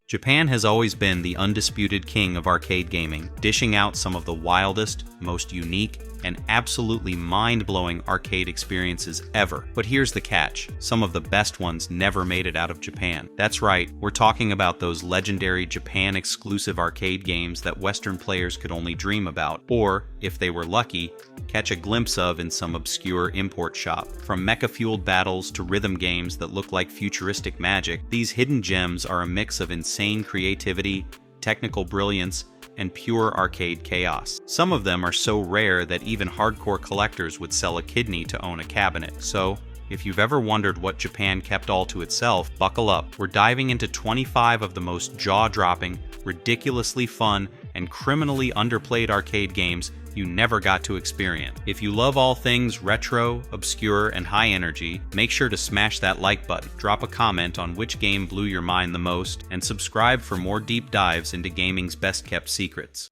Japan has always been the undisputed king of arcade gaming, dishing out some of the wildest, most unique, and absolutely mind-blowing arcade experiences ever. But here's the catch. Some of the best ones never made it out of Japan. That's right, we're talking about those legendary Japan-exclusive arcade games that Western players could only dream about, or, if they were lucky, catch a glimpse of in some obscure import shop. From mecha-fueled battles to rhythm games that look like futuristic magic, these hidden gems are a mix of insane creativity, technical brilliance, and pure arcade chaos. Some of them are so rare that even hardcore collectors would sell a kidney to own a cabinet. So, if you've ever wondered what Japan kept all to itself, buckle up. We're diving into 25 of the most jaw-dropping, ridiculously fun, and criminally underplayed arcade games you never got to experience. If you love all things retro, obscure, and high energy, make sure to smash that like button, drop a comment on which game blew your mind the most, and subscribe for more deep dives into gaming's best-kept secrets.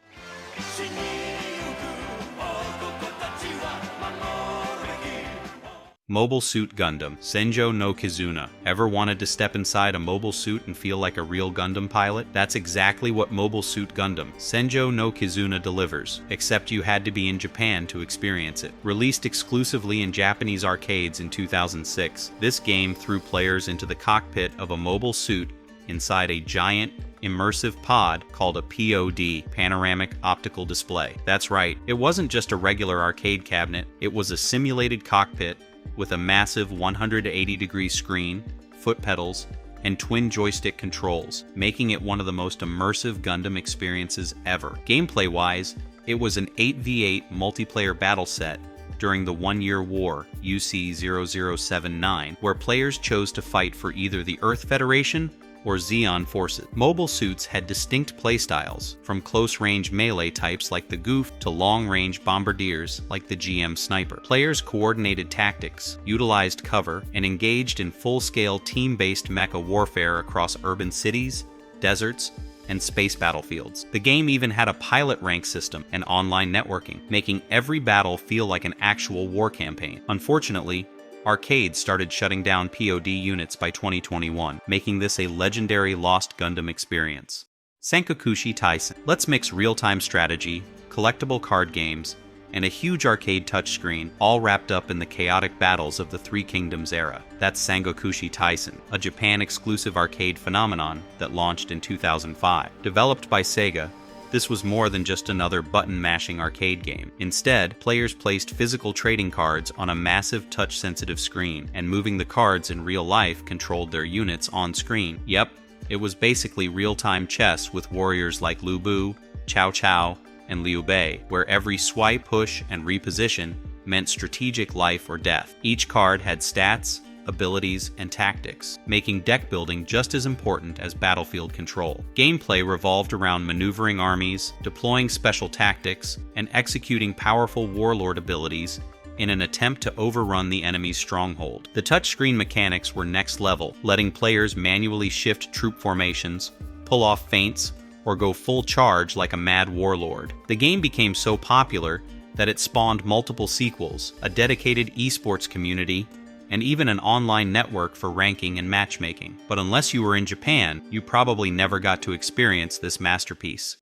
Mobile Suit Gundam, Senjo no Kizuna. Ever wanted to step inside a mobile suit and feel like a real Gundam pilot? That's exactly what Mobile Suit Gundam, Senjo no Kizuna delivers, except you had to be in Japan to experience it. Released exclusively in Japanese arcades in 2006, this game threw players into the cockpit of a mobile suit inside a giant, immersive pod called a POD, Panoramic Optical Display. That's right, it wasn't just a regular arcade cabinet, it was a simulated cockpit with a massive 180-degree screen, foot pedals, and twin joystick controls, making it one of the most immersive Gundam experiences ever. Gameplay-wise, it was an 8v8 multiplayer battle set during the One-Year War, UC0079, where players chose to fight for either the Earth Federation or Zeon forces. Mobile suits had distinct playstyles, from close-range melee types like the Goof to long-range bombardiers like the GM Sniper. Players coordinated tactics, utilized cover, and engaged in full-scale team-based mecha warfare across urban cities, deserts, and space battlefields. The game even had a pilot rank system and online networking, making every battle feel like an actual war campaign. Unfortunately, arcades started shutting down POD units by 2021, making this a legendary Lost Gundam experience. Sangokushi Taisen. Let's mix real-time strategy, collectible card games, and a huge arcade touchscreen, all wrapped up in the chaotic battles of the Three Kingdoms era. That's Sangokushi Taisen, a Japan-exclusive arcade phenomenon that launched in 2005. Developed by Sega, this was more than just another button-mashing arcade game. Instead, players placed physical trading cards on a massive touch-sensitive screen, and moving the cards in real life controlled their units on screen. Yep, it was basically real-time chess with warriors like Lu Bu, Cao Cao, and Liu Bei, where every swipe, push, and reposition meant strategic life or death. Each card had stats, abilities, and tactics, making deck building just as important as battlefield control. Gameplay revolved around maneuvering armies, deploying special tactics, and executing powerful warlord abilities in an attempt to overrun the enemy's stronghold. The touchscreen mechanics were next level, letting players manually shift troop formations, pull off feints, or go full charge like a mad warlord. The game became so popular that it spawned multiple sequels, a dedicated esports community, and even an online network for ranking and matchmaking. But unless you were in Japan, you probably never got to experience this masterpiece.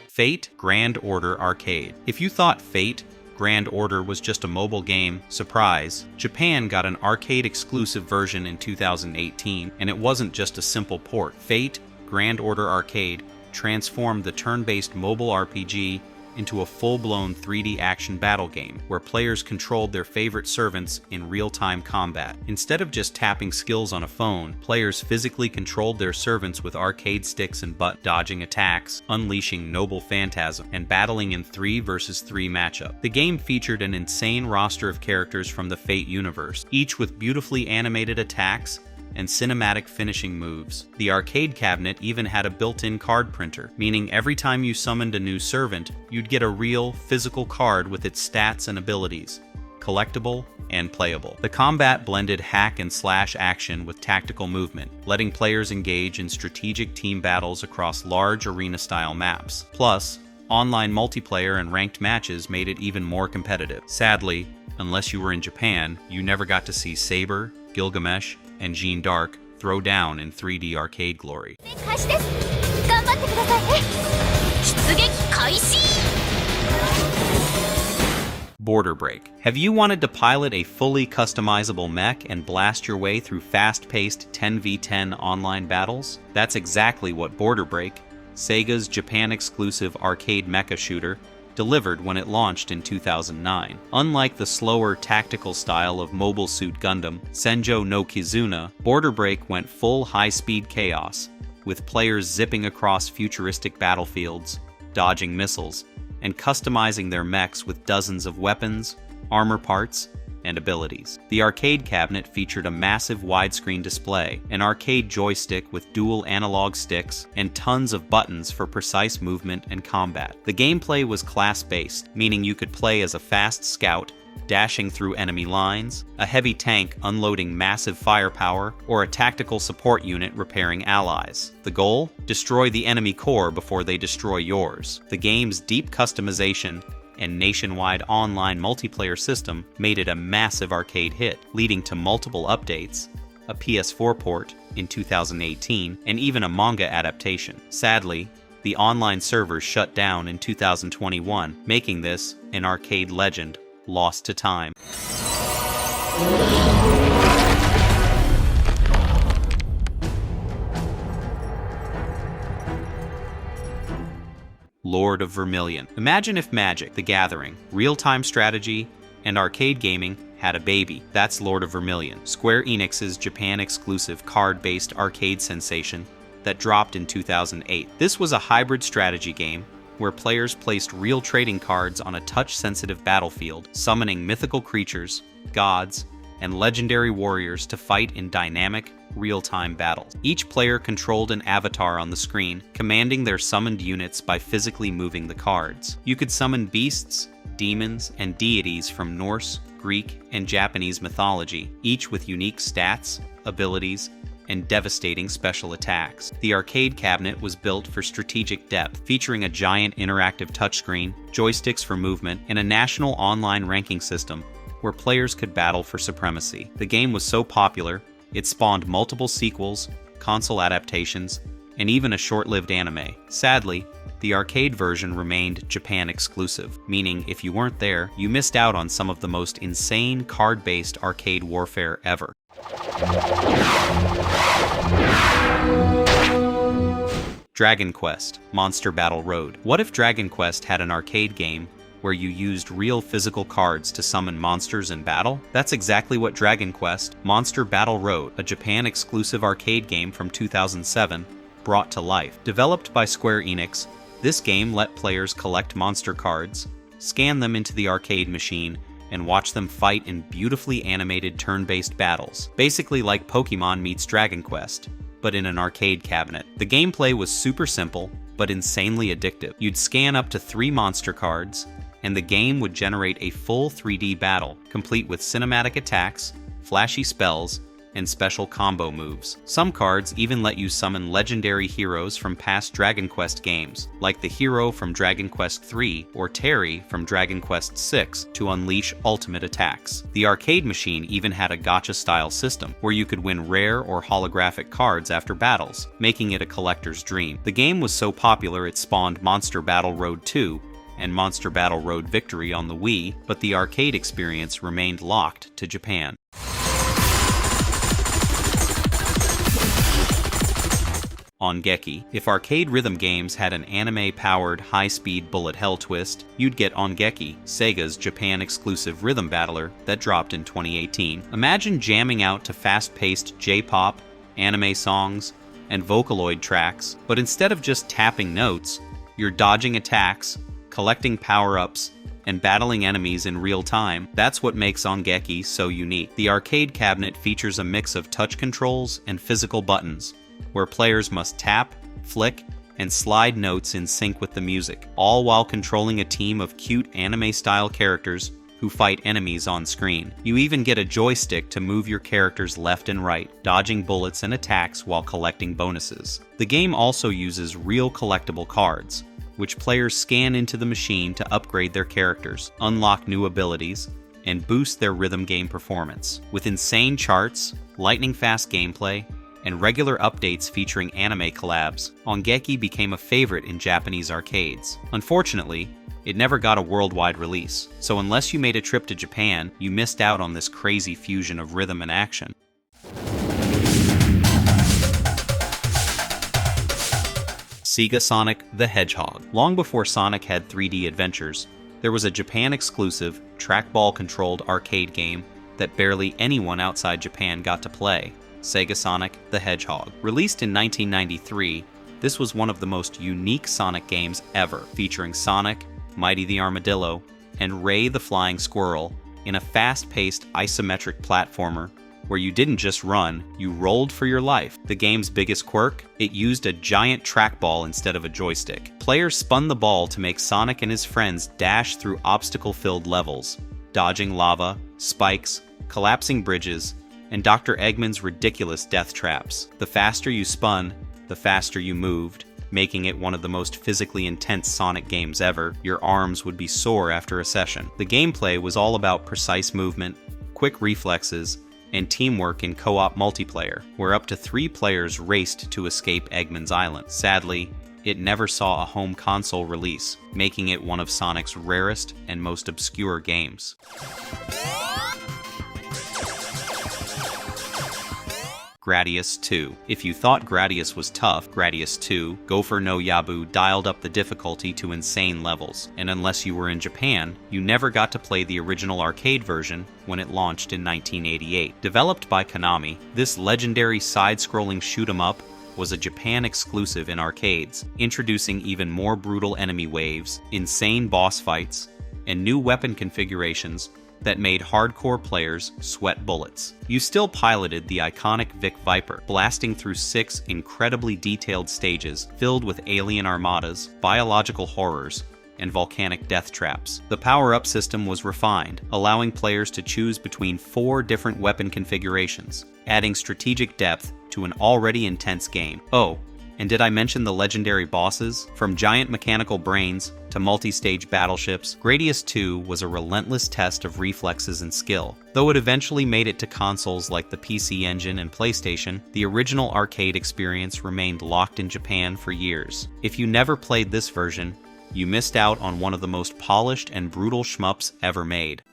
Fate Grand Order Arcade. If you thought Fate Grand Order was just a mobile game, surprise. Japan got an arcade-exclusive version in 2018, and it wasn't just a simple port. Fate Grand Order Arcade transformed the turn-based mobile RPG into a full-blown 3D action battle game, where players controlled their favorite servants in real-time combat. Instead of just tapping skills on a phone, players physically controlled their servants with arcade sticks and butt dodging attacks, unleashing noble phantasm, and battling in 3 versus 3 matchup. The game featured an insane roster of characters from the Fate universe, each with beautifully animated attacks and cinematic finishing moves. The arcade cabinet even had a built-in card printer, meaning every time you summoned a new servant, you'd get a real, physical card with its stats and abilities, collectible and playable. The combat blended hack and slash action with tactical movement, letting players engage in strategic team battles across large arena-style maps. Plus, online multiplayer and ranked matches made it even more competitive. Sadly, Unless you were in Japan, you never got to see Saber, Gilgamesh, and Jeanne d'Arc throw down in 3D arcade glory. Border Break. Have you wanted to pilot a fully customizable mech and blast your way through fast-paced 10v10 online battles? That's exactly what Border Break, Sega's Japan-exclusive arcade mecha shooter, delivered when it launched in 2009. Unlike the slower tactical style of Mobile Suit Gundam, Senjo no Kizuna, Border Break went full high-speed chaos, with players zipping across futuristic battlefields, dodging missiles, and customizing their mechs with dozens of weapons, armor parts, and abilities. The arcade cabinet featured a massive widescreen display, an arcade joystick with dual analog sticks, and tons of buttons for precise movement and combat. The gameplay was class-based, meaning you could play as a fast scout, dashing through enemy lines, a heavy tank unloading massive firepower, or a tactical support unit repairing allies. The goal? Destroy the enemy core before they destroy yours. The game's deep customization and nationwide online multiplayer system made it a massive arcade hit, leading to multiple updates, a PS4 port in 2018, and even a manga adaptation. Sadly, the online servers shut down in 2021, making this an arcade legend lost to time. Lord of Vermillion. Imagine if Magic: The Gathering, real-time strategy, and arcade gaming had a baby. That's Lord of Vermillion, Square Enix's Japan-exclusive card-based arcade sensation that dropped in 2008. This was a hybrid strategy game where players placed real trading cards on a touch-sensitive battlefield, summoning mythical creatures, gods, and legendary warriors to fight in dynamic, real-time battles. Each player controlled an avatar on the screen, commanding their summoned units by physically moving the cards. You could summon beasts, demons, and deities from Norse, Greek, and Japanese mythology, each with unique stats, abilities, and devastating special attacks. The arcade cabinet was built for strategic depth, featuring a giant interactive touchscreen, joysticks for movement, and a national online ranking system where players could battle for supremacy. The game was so popular, it spawned multiple sequels, console adaptations, and even a short-lived anime. Sadly, the arcade version remained Japan exclusive, meaning if you weren't there, you missed out on some of the most insane card-based arcade warfare ever. Dragon Quest: Monster Battle Road. What if Dragon Quest had an arcade game where you used real physical cards to summon monsters in battle? That's exactly what Dragon Quest: Monster Battle Road, a Japan-exclusive arcade game from 2007, brought to life. Developed by Square Enix, this game let players collect monster cards, scan them into the arcade machine, and watch them fight in beautifully animated turn-based battles. Basically like Pokemon meets Dragon Quest, but in an arcade cabinet. The gameplay was super simple, but insanely addictive. You'd scan up to 3 monster cards, and the game would generate a full 3D battle, complete with cinematic attacks, flashy spells, and special combo moves. Some cards even let you summon legendary heroes from past Dragon Quest games, like the hero from Dragon Quest III or Terry from Dragon Quest VI, to unleash ultimate attacks. The arcade machine even had a gacha-style system, where you could win rare or holographic cards after battles, making it a collector's dream. The game was so popular it spawned Monster Battle Road 2, and Monster Battle Road Victory on the Wii, but the arcade experience remained locked to Japan. Ongeki. If arcade rhythm games had an anime-powered high-speed bullet hell twist, you'd get Ongeki, Sega's Japan-exclusive rhythm battler that dropped in 2018. Imagine jamming out to fast-paced J-pop, anime songs, and Vocaloid tracks, but instead of just tapping notes, you're dodging attacks, collecting power-ups, and battling enemies in real time. That's what makes Ongeki so unique. The arcade cabinet features a mix of touch controls and physical buttons, where players must tap, flick, and slide notes in sync with the music, all while controlling a team of cute anime-style characters who fight enemies on screen. You even get a joystick to move your characters left and right, dodging bullets and attacks while collecting bonuses. The game also uses real collectible cards, which players scan into the machine to upgrade their characters, unlock new abilities, and boost their rhythm game performance. With insane charts, lightning-fast gameplay, and regular updates featuring anime collabs, Ongeki became a favorite in Japanese arcades. Unfortunately, it never got a worldwide release, so unless you made a trip to Japan, you missed out on this crazy fusion of rhythm and action. SegaSonic the Hedgehog. Long before Sonic had 3D adventures, there was a Japan-exclusive, trackball-controlled arcade game that barely anyone outside Japan got to play, SegaSonic the Hedgehog. Released in 1993, this was one of the most unique Sonic games ever, featuring Sonic, Mighty the Armadillo, and Ray the Flying Squirrel in a fast-paced isometric platformer where you didn't just run, you rolled for your life. The game's biggest quirk? It used a giant trackball instead of a joystick. Players spun the ball to make Sonic and his friends dash through obstacle-filled levels, dodging lava, spikes, collapsing bridges, and Dr. Eggman's ridiculous death traps. The faster you spun, the faster you moved, making it one of the most physically intense Sonic games ever. Your arms would be sore after a session. The gameplay was all about precise movement, quick reflexes, and teamwork in co-op multiplayer, where up to 3 players raced to escape Eggman's Island. Sadly, it never saw a home console release, making it one of Sonic's rarest and most obscure games. Gradius II. If you thought Gradius was tough, Gradius II, Gopher no Yabu dialed up the difficulty to insane levels, and unless you were in Japan, you never got to play the original arcade version when it launched in 1988. Developed by Konami, this legendary side-scrolling shoot-'em-up was a Japan exclusive in arcades, introducing even more brutal enemy waves, insane boss fights, and new weapon configurations that made hardcore players sweat bullets. You still piloted the iconic Vic Viper, blasting through 6 incredibly detailed stages filled with alien armadas, biological horrors, and volcanic death traps. The power-up system was refined, allowing players to choose between 4 different weapon configurations, adding strategic depth to an already intense game. Oh, and did I mention the legendary bosses? From giant mechanical brains to multi-stage battleships, Gradius II was a relentless test of reflexes and skill. Though it eventually made it to consoles like the PC Engine and PlayStation, the original arcade experience remained locked in Japan for years. If you never played this version, you missed out on one of the most polished and brutal shmups ever made.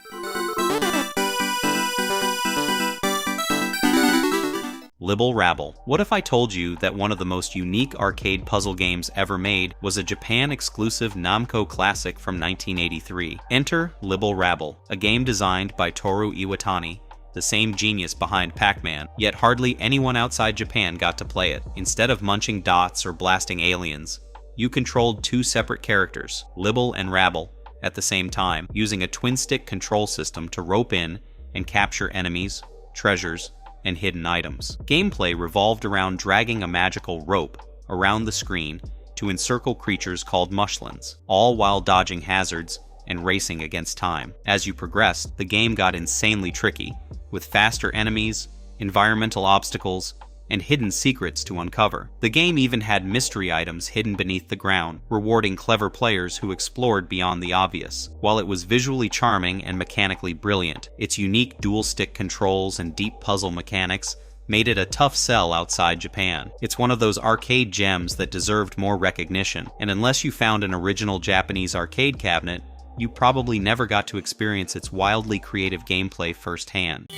Libble Rabble. What if I told you that one of the most unique arcade puzzle games ever made was a Japan-exclusive Namco classic from 1983? Enter Libble Rabble, a game designed by Toru Iwatani, the same genius behind Pac-Man, yet hardly anyone outside Japan got to play it. Instead of munching dots or blasting aliens, you controlled 2 separate characters, Libble and Rabble, at the same time, using a twin-stick control system to rope in and capture enemies, treasures, and hidden items. Gameplay revolved around dragging a magical rope around the screen to encircle creatures called mushlins, all while dodging hazards and racing against time. As you progressed, the game got insanely tricky, with faster enemies, environmental obstacles, and hidden secrets to uncover. The game even had mystery items hidden beneath the ground, rewarding clever players who explored beyond the obvious. While it was visually charming and mechanically brilliant, its unique dual-stick controls and deep puzzle mechanics made it a tough sell outside Japan. It's one of those arcade gems that deserved more recognition, and unless you found an original Japanese arcade cabinet, you probably never got to experience its wildly creative gameplay firsthand.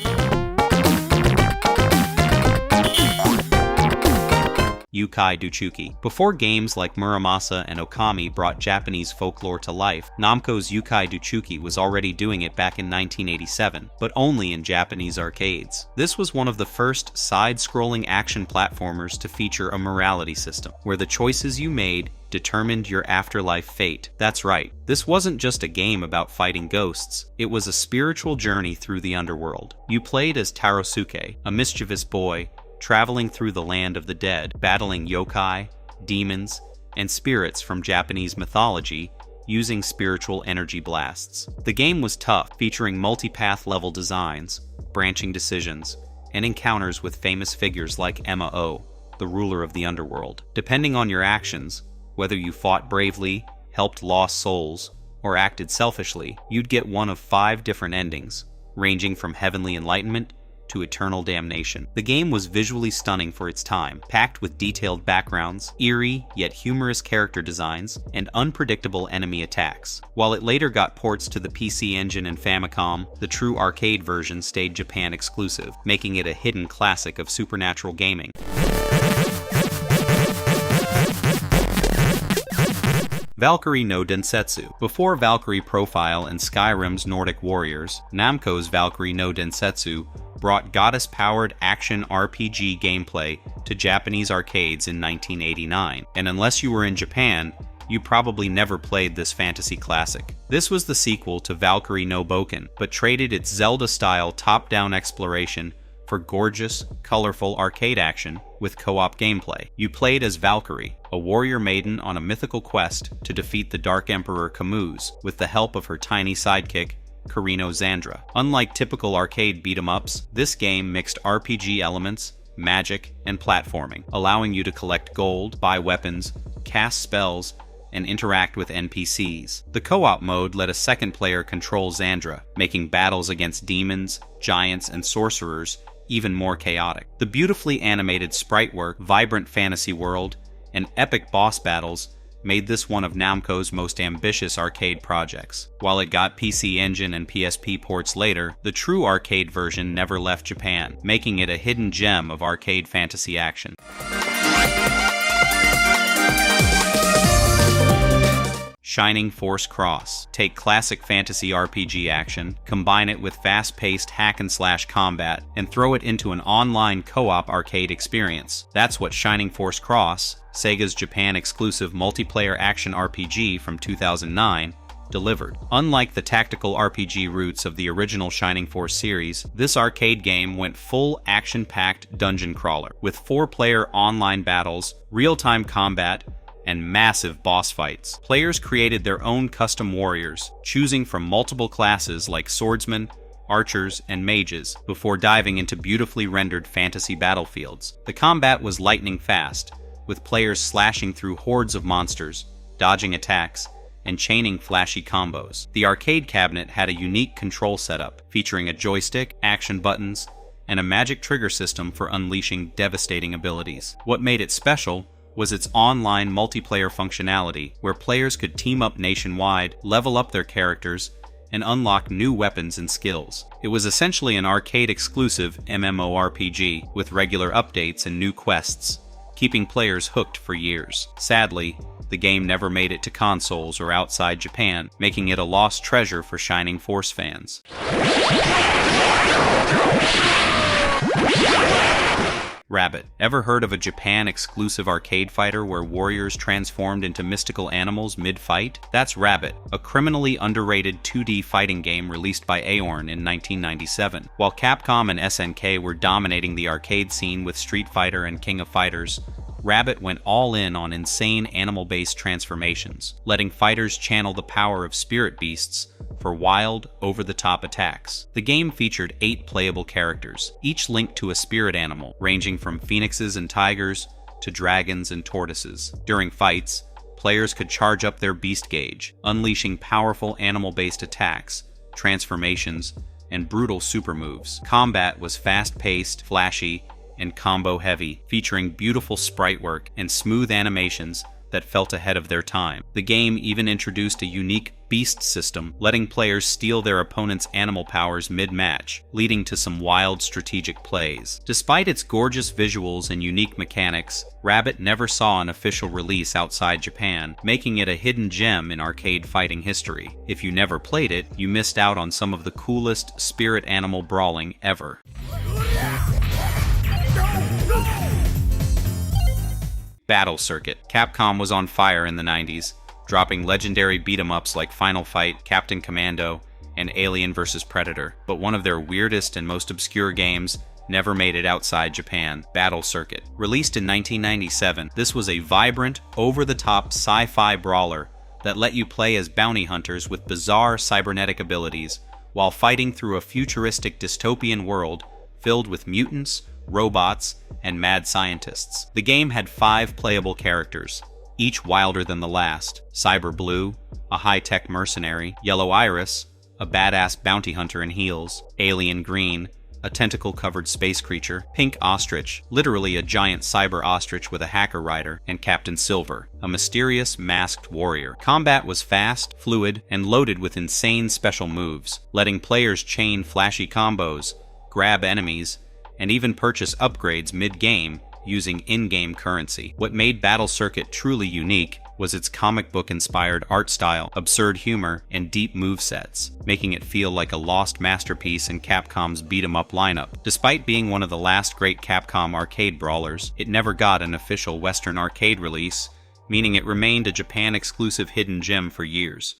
Youkai Douchuuki. Before games like Muramasa and Okami brought Japanese folklore to life, Namco's Youkai Douchuuki was already doing it back in 1987, but only in Japanese arcades. This was one of the first side-scrolling action platformers to feature a morality system, where the choices you made determined your afterlife fate. That's right, this wasn't just a game about fighting ghosts, it was a spiritual journey through the underworld. You played as Tarosuke, a mischievous boy traveling through the land of the dead, battling yokai, demons, and spirits from Japanese mythology using spiritual energy blasts. The game was tough, featuring multipath level designs, branching decisions, and encounters with famous figures like Emma O, the ruler of the underworld. Depending on your actions, whether you fought bravely, helped lost souls, or acted selfishly, you'd get one of 5 different endings, ranging from heavenly enlightenment to eternal damnation. The game was visually stunning for its time, packed with detailed backgrounds, eerie yet humorous character designs, and unpredictable enemy attacks. While it later got ports to the PC Engine and Famicom, the true arcade version stayed Japan exclusive, making it a hidden classic of supernatural gaming. Valkyrie No Densetsu. Before Valkyrie Profile and Skyrim's Nordic Warriors, Namco's Valkyrie No Densetsu brought goddess-powered action RPG gameplay to Japanese arcades in 1989, and unless you were in Japan, you probably never played this fantasy classic. This was the sequel to Valkyrie no Boken, but traded its Zelda-style top-down exploration for gorgeous, colorful arcade action with co-op gameplay. You played as Valkyrie, a warrior maiden on a mythical quest to defeat the Dark Emperor Camus with the help of her tiny sidekick, Kirino Xandra. Unlike typical arcade beat-em-ups, this game mixed RPG elements, magic, and platforming, allowing you to collect gold, buy weapons, cast spells, and interact with NPCs. The co-op mode let a second player control Xandra, making battles against demons, giants, and sorcerers even more chaotic. The beautifully animated sprite work, vibrant fantasy world, and epic boss battles made this one of Namco's most ambitious arcade projects. While it got PC Engine and PSP ports later, the true arcade version never left Japan, making it a hidden gem of arcade fantasy action. Shining Force Cross. Take classic fantasy RPG action, combine it with fast-paced hack-and-slash combat, and throw it into an online co-op arcade experience. That's what Shining Force Cross, Sega's Japan-exclusive multiplayer action RPG from 2009, delivered. Unlike the tactical RPG roots of the original Shining Force series, this arcade game went full action-packed dungeon crawler, with 4-player online battles, real-time combat, and massive boss fights. Players created their own custom warriors, choosing from multiple classes like swordsmen, archers, and mages, before diving into beautifully rendered fantasy battlefields. The combat was lightning fast, with players slashing through hordes of monsters, dodging attacks, and chaining flashy combos. The arcade cabinet had a unique control setup, featuring a joystick, action buttons, and a magic trigger system for unleashing devastating abilities. What made it special was its online multiplayer functionality, where players could team up nationwide, level up their characters, and unlock new weapons and skills. It was essentially an arcade-exclusive MMORPG with regular updates and new quests, keeping players hooked for years. Sadly, the game never made it to consoles or outside Japan, making it a lost treasure for Shining Force fans. Rabbit. Ever heard of a Japan-exclusive arcade fighter where warriors transformed into mystical animals mid-fight? That's Rabbit, a criminally underrated 2D fighting game released by Aorn in 1997. While Capcom and SNK were dominating the arcade scene with Street Fighter and King of Fighters, Rabbit went all in on insane animal-based transformations, letting fighters channel the power of spirit beasts for wild, over-the-top attacks. The game featured 8 playable characters, each linked to a spirit animal, ranging from phoenixes and tigers to dragons and tortoises. During fights, players could charge up their beast gauge, unleashing powerful animal-based attacks, transformations, and brutal super moves. Combat was fast-paced, flashy, and combo-heavy, featuring beautiful sprite work and smooth animations that felt ahead of their time. The game even introduced a unique beast system, letting players steal their opponent's animal powers mid-match, leading to some wild strategic plays. Despite its gorgeous visuals and unique mechanics, Rabbit never saw an official release outside Japan, making it a hidden gem in arcade fighting history. If you never played it, you missed out on some of the coolest spirit animal brawling ever. Battle Circuit. Capcom was on fire in the 90s, dropping legendary beat-em-ups like Final Fight, Captain Commando, and Alien vs. Predator, but one of their weirdest and most obscure games never made it outside Japan, Battle Circuit. Released in 1997, this was a vibrant, over-the-top sci-fi brawler that let you play as bounty hunters with bizarre cybernetic abilities while fighting through a futuristic dystopian world filled with mutants, robots, and mad scientists. The game had 5 playable characters: each wilder than the last. Cyber Blue, a high-tech mercenary. Yellow Iris, a badass bounty hunter in heels. Alien Green, a tentacle-covered space creature. Pink Ostrich, literally a giant cyber ostrich with a hacker rider. And Captain Silver, a mysterious masked warrior. Combat was fast, fluid, and loaded with insane special moves, letting players chain flashy combos, grab enemies, and even purchase upgrades mid-game using in-game currency. What made Battle Circuit truly unique was its comic book-inspired art style, absurd humor, and deep movesets, making it feel like a lost masterpiece in Capcom's beat-em-up lineup. Despite being one of the last great Capcom arcade brawlers, it never got an official Western arcade release, meaning it remained a Japan-exclusive hidden gem for years.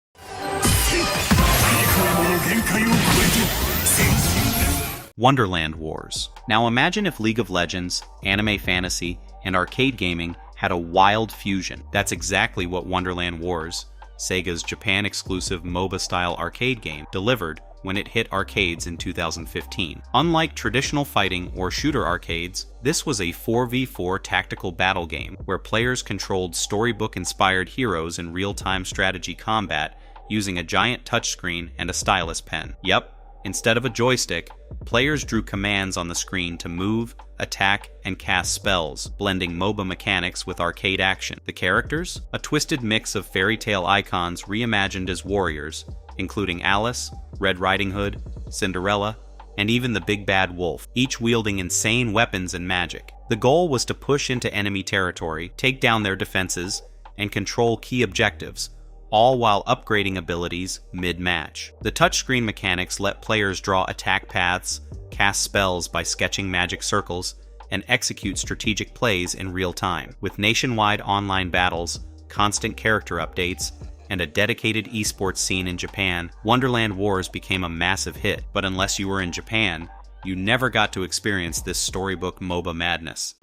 Wonderland Wars. Now imagine if League of Legends, anime fantasy, and arcade gaming had a wild fusion. That's exactly what Wonderland Wars, Sega's Japan-exclusive MOBA-style arcade game, delivered when it hit arcades in 2015. Unlike traditional fighting or shooter arcades, this was a 4v4 tactical battle game where players controlled storybook-inspired heroes in real-time strategy combat using a giant touchscreen and a stylus pen. Yep, instead of a joystick, players drew commands on the screen to move, attack, and cast spells, blending MOBA mechanics with arcade action. The characters? A twisted mix of fairy tale icons reimagined as warriors, including Alice, Red Riding Hood, Cinderella, and even the Big Bad Wolf, each wielding insane weapons and magic. The goal was to push into enemy territory, take down their defenses, and control key objectives, all while upgrading abilities mid-match. The touchscreen mechanics let players draw attack paths, cast spells by sketching magic circles, and execute strategic plays in real time. With nationwide online battles, constant character updates, and a dedicated esports scene in Japan, Wonderland Wars became a massive hit. But unless you were in Japan, you never got to experience this storybook MOBA madness.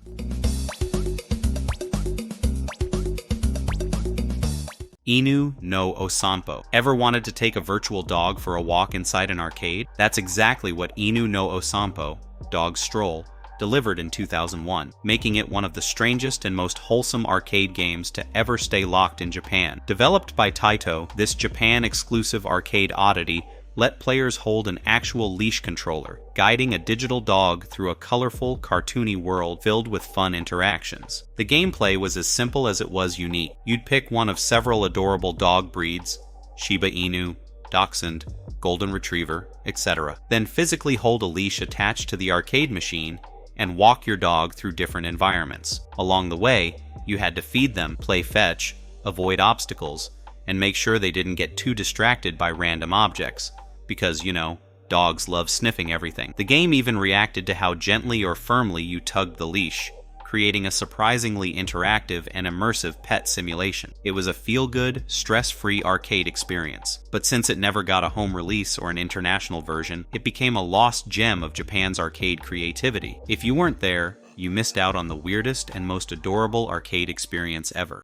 Enu No Osampo. Ever wanted to take a virtual dog for a walk inside an arcade? That's exactly what Enu No Osampo, Dog Stroll, delivered in 2001, making it one of the strangest and most wholesome arcade games to ever stay locked in Japan. Developed by Taito, this Japan-exclusive arcade oddity let players hold an actual leash controller, guiding a digital dog through a colorful, cartoony world filled with fun interactions. The gameplay was as simple as it was unique. You'd pick one of several adorable dog breeds, Shiba Inu, Dachshund, Golden Retriever, etc. Then physically hold a leash attached to the arcade machine and walk your dog through different environments. Along the way, you had to feed them, play fetch, avoid obstacles, and make sure they didn't get too distracted by random objects. Because, you know, dogs love sniffing everything. The game even reacted to how gently or firmly you tugged the leash, creating a surprisingly interactive and immersive pet simulation. It was a feel-good, stress-free arcade experience. But since it never got a home release or an international version, it became a lost gem of Japan's arcade creativity. If you weren't there, you missed out on the weirdest and most adorable arcade experience ever.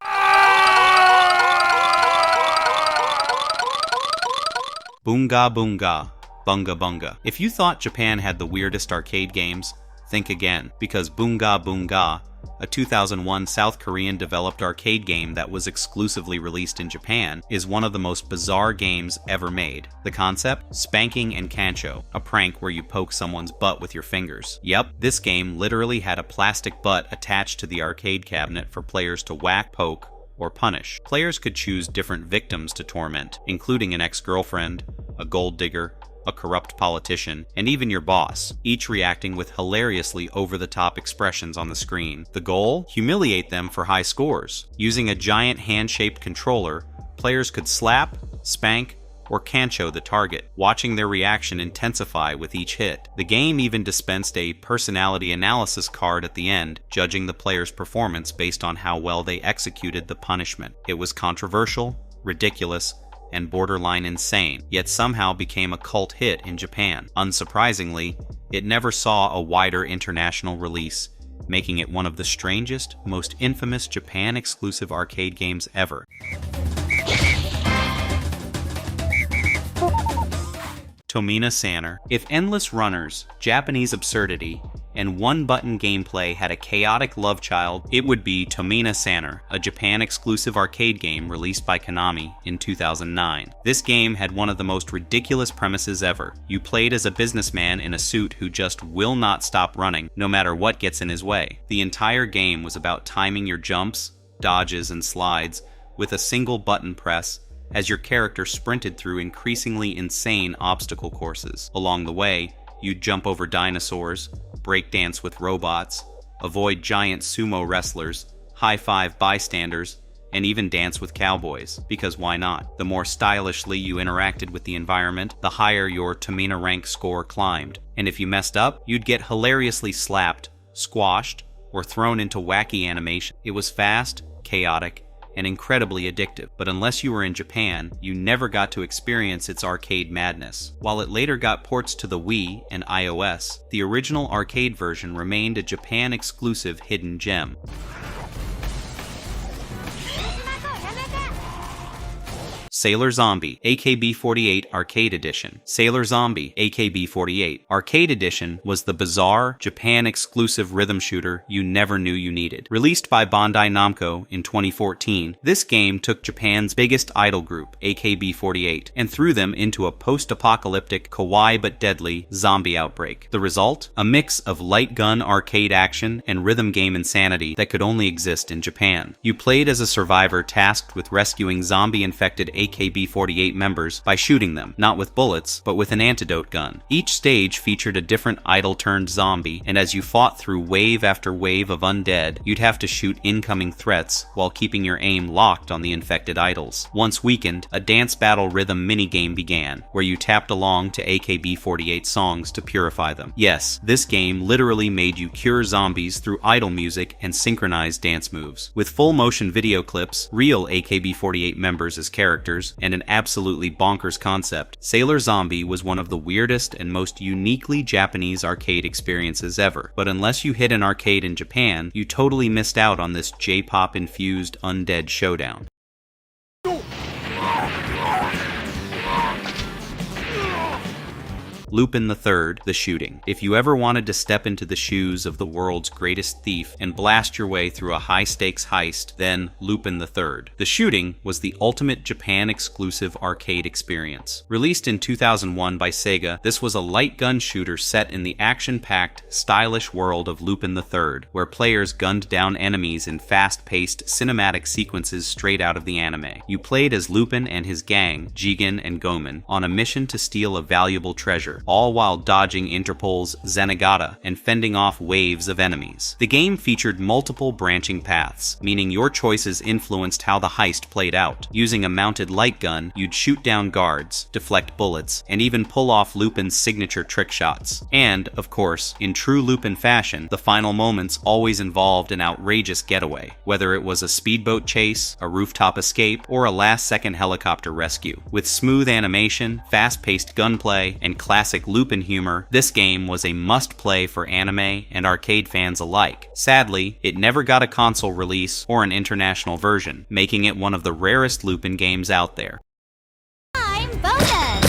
Bunga Bunga, Bunga Bunga. If you thought Japan had the weirdest arcade games, think again, because Bunga Bunga, a 2001 South Korean developed arcade game that was exclusively released in Japan, is one of the most bizarre games ever made. The concept? Spanking and kancho, a prank where you poke someone's butt with your fingers. Yep, this game literally had a plastic butt attached to the arcade cabinet for players to whack, poke, or punish. Players could choose different victims to torment, including an ex-girlfriend, a gold digger, a corrupt politician, and even your boss, each reacting with hilariously over-the-top expressions on the screen. The goal? Humiliate them for high scores. Using a giant hand-shaped controller, players could slap, spank, or kancho the target, watching their reaction intensify with each hit. The game even dispensed a personality analysis card at the end, judging the player's performance based on how well they executed the punishment. It was controversial, ridiculous, and borderline insane, yet somehow became a cult hit in Japan. Unsurprisingly, it never saw a wider international release, making it one of the strangest, most infamous Japan-exclusive arcade games ever. Tominasanner. If endless runners, Japanese absurdity, and one-button gameplay had a chaotic love child, it would be Tominasanner, a Japan-exclusive arcade game released by Konami in 2009. This game had one of the most ridiculous premises ever. You played as a businessman in a suit who just will not stop running, no matter what gets in his way. The entire game was about timing your jumps, dodges, and slides with a single button press as your character sprinted through increasingly insane obstacle courses. Along the way, you'd jump over dinosaurs, breakdance with robots, avoid giant sumo wrestlers, high-five bystanders, and even dance with cowboys, because why not? The more stylishly you interacted with the environment, the higher your Tomina rank score climbed. And if you messed up, you'd get hilariously slapped, squashed, or thrown into wacky animation. It was fast, chaotic, and incredibly addictive, but unless you were in Japan, you never got to experience its arcade madness. While it later got ports to the Wii and iOS, the original arcade version remained a Japan-exclusive hidden gem. Sailor Zombie, AKB48 Arcade Edition. Sailor Zombie, AKB48 Arcade Edition was the bizarre, Japan-exclusive rhythm shooter you never knew you needed. Released by Bandai Namco in 2014, this game took Japan's biggest idol group, AKB48, and threw them into a post-apocalyptic, kawaii but deadly zombie outbreak. The result? A mix of light gun arcade action and rhythm game insanity that could only exist in Japan. You played as a survivor tasked with rescuing zombie-infected AKB48 members by shooting them, not with bullets, but with an antidote gun. Each stage featured a different idol-turned-zombie, and as you fought through wave after wave of undead, you'd have to shoot incoming threats while keeping your aim locked on the infected idols. Once weakened, a dance battle rhythm minigame began, where you tapped along to AKB48 songs to purify them. Yes, this game literally made you cure zombies through idol music and synchronized dance moves. With full-motion video clips, real AKB48 members as characters, and an absolutely bonkers concept, Sailor Zombie was one of the weirdest and most uniquely Japanese arcade experiences ever. But unless you hit an arcade in Japan, you totally missed out on this J-pop infused undead showdown. Lupin III, The Shooting. If you ever wanted to step into the shoes of the world's greatest thief and blast your way through a high-stakes heist, then Lupin III. The Shooting was the ultimate Japan-exclusive arcade experience. Released in 2001 by Sega, this was a light gun shooter set in the action-packed, stylish world of Lupin III, where players gunned down enemies in fast-paced cinematic sequences straight out of the anime. You played as Lupin and his gang, Jigen and Gomen, on a mission to steal a valuable treasure, all while dodging Interpol's Zenigata and fending off waves of enemies. The game featured multiple branching paths, meaning your choices influenced how the heist played out. Using a mounted light gun, you'd shoot down guards, deflect bullets, and even pull off Lupin's signature trick shots. And, of course, in true Lupin fashion, the final moments always involved an outrageous getaway, whether it was a speedboat chase, a rooftop escape, or a last-second helicopter rescue. With smooth animation, fast-paced gunplay, and classic Lupin humor, this game was a must-play for anime and arcade fans alike. Sadly, it never got a console release or an international version, making it one of the rarest Lupin games out there. I'm bonus!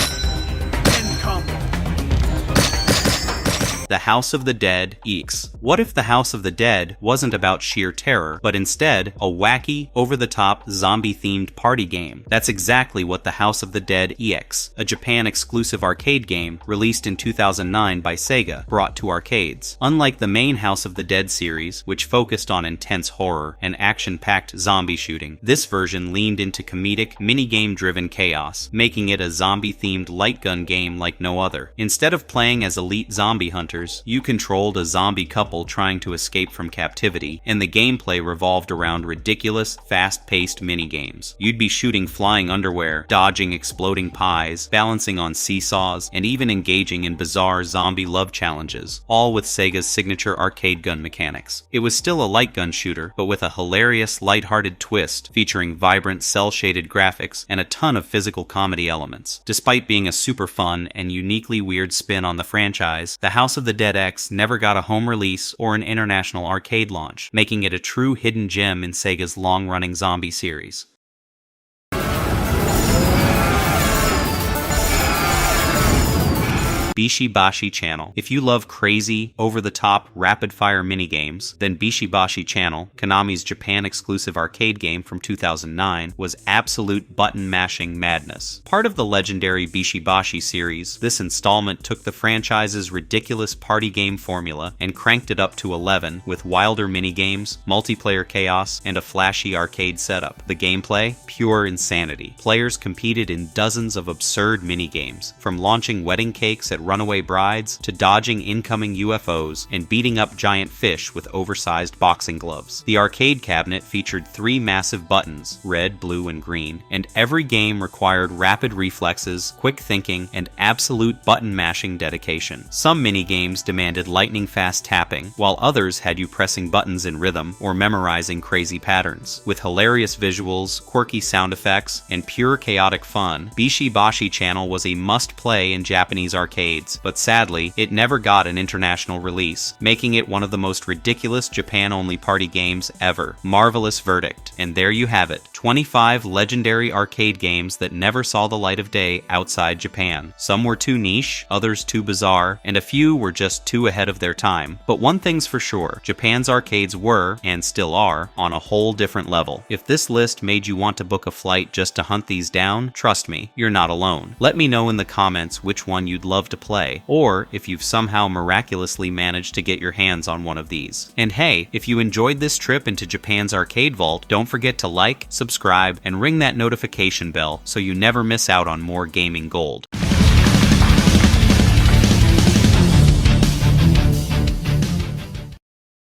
The House of the Dead EX. What if The House of the Dead wasn't about sheer terror, but instead a wacky, over-the-top, zombie-themed party game? That's exactly what The House of the Dead EX, a Japan-exclusive arcade game released in 2009 by Sega, brought to arcades. Unlike the main House of the Dead series, which focused on intense horror and action-packed zombie shooting, this version leaned into comedic, minigame-driven chaos, making it a zombie-themed light gun game like no other. Instead of playing as elite zombie hunters, you controlled a zombie couple trying to escape from captivity, and the gameplay revolved around ridiculous, fast-paced minigames. You'd be shooting flying underwear, dodging exploding pies, balancing on seesaws, and even engaging in bizarre zombie love challenges, all with Sega's signature arcade gun mechanics. It was still a light gun shooter, but with a hilarious, lighthearted twist, featuring vibrant, cel-shaded graphics and a ton of physical comedy elements. Despite being a super fun and uniquely weird spin on the franchise, The House of the Dead X never got a home release or an international arcade launch, making it a true hidden gem in Sega's long-running zombie series. Bishi Bashi Channel. If you love crazy, over-the-top, rapid-fire minigames, then Bishi Bashi Channel, Konami's Japan-exclusive arcade game from 2009, was absolute button-mashing madness. Part of the legendary Bishi Bashi series, this installment took the franchise's ridiculous party game formula and cranked it up to 11 with wilder minigames, multiplayer chaos, and a flashy arcade setup. The gameplay? Pure insanity. Players competed in dozens of absurd minigames, from launching wedding cakes at runaway brides to dodging incoming UFOs and beating up giant fish with oversized boxing gloves. The arcade cabinet featured 3 massive buttons, red, blue, and green, and every game required rapid reflexes, quick thinking, and absolute button-mashing dedication. Some minigames demanded lightning-fast tapping, while others had you pressing buttons in rhythm or memorizing crazy patterns. With hilarious visuals, quirky sound effects, and pure chaotic fun, Bishi Bashi Channel was a must-play in Japanese arcades, but sadly, it never got an international release, making it one of the most ridiculous Japan-only party games ever. Marvelous verdict. And there you have it, 25 legendary arcade games that never saw the light of day outside Japan. Some were too niche, others too bizarre, and a few were just too ahead of their time. But one thing's for sure, Japan's arcades were, and still are, on a whole different level. If this list made you want to book a flight just to hunt these down, trust me, you're not alone. Let me know in the comments which one you'd love to play, or if you've somehow miraculously managed to get your hands on one of these. And hey, if you enjoyed this trip into Japan's arcade vault, don't forget to like, subscribe, and ring that notification bell so you never miss out on more gaming gold.